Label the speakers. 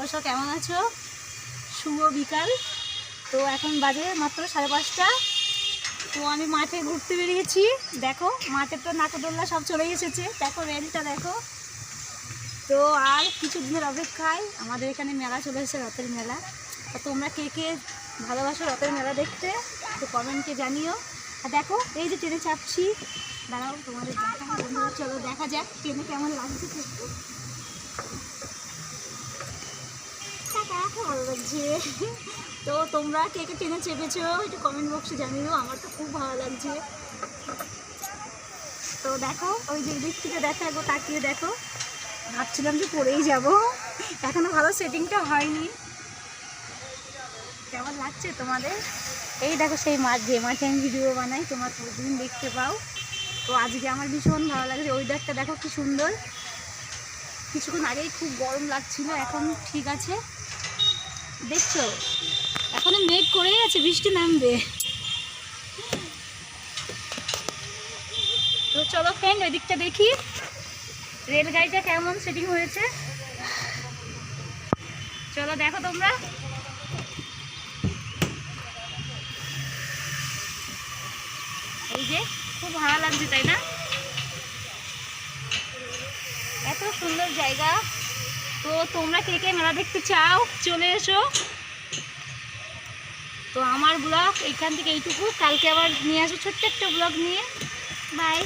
Speaker 1: তোমরা সব কেমন আছো? শুভ বিকাল। তো এখন বাজে মাত্র 5:30। তো আমি মাঠে ঘুরতে বেরিয়েছি। দেখো মাঠে তো নাকদোল্লা সব চলে এসেছে, দেখো রেলটা দেখো। তো আর কিছু দিনের অপেক্ষায় আমাদের এখানে মেলা চলে এসেছে, রথের মেলা। তো তোমরা কে কে ভালোবাসো রথের মেলা দেখতে, তো কমেন্টে জানিও। আর দেখো এই যে ট্রেনে চাপছি, দাঁড়াও তোমাদের দেখাবো বন্ধুরা, চলো দেখা যাক ট্রেনে কেমন লাগছে। ভালো লাগছে। তো তোমরা কে কে ট্রেনে চেপেছো একটু কমেন্ট বক্সে জানিও, আমার তো খুব ভালো লাগছে। তো দেখো ওই যে দিক থেকে দেখো, একবার তাকিয়ে দেখো। ভাবছিলাম যে পড়েই যাব, এখনো ভালো সেটিংটা হয়নি। কেমন লাগছে তোমাদের? এই দেখো সেই মাঠ, যে মাঠে আমি ভিডিও বানাই, তোমরা প্রতিদিন দেখতে পাও। তো আজকে আমার ভীষণ ভালো লাগছে। ওয়েদারটা দেখো কি সুন্দর। কিছুক্ষণ আগেই খুব গরম লাগছিল, এখন ঠিক আছে। দেখছো এখনো মেঘ করেই আছে, বৃষ্টি নামবে। তো চলো ফ্রেন্ড ওই দিকটা দেখি রেলগাড়িটা কেমন সেটিং হয়েছে। চলো দেখো তোমরা। এই যে খুব ভালো লাগছে তাই না? এত সুন্দর জায়গা। তো তোমরা কে কে মেলা দেখতে চাও চলে এসো। তো আমার ব্লগ এইখান থেকে এইটুকু, কালকে আবার নিয়ে আসবো ছোট্ট একটা ব্লগ নিয়ে। বাই।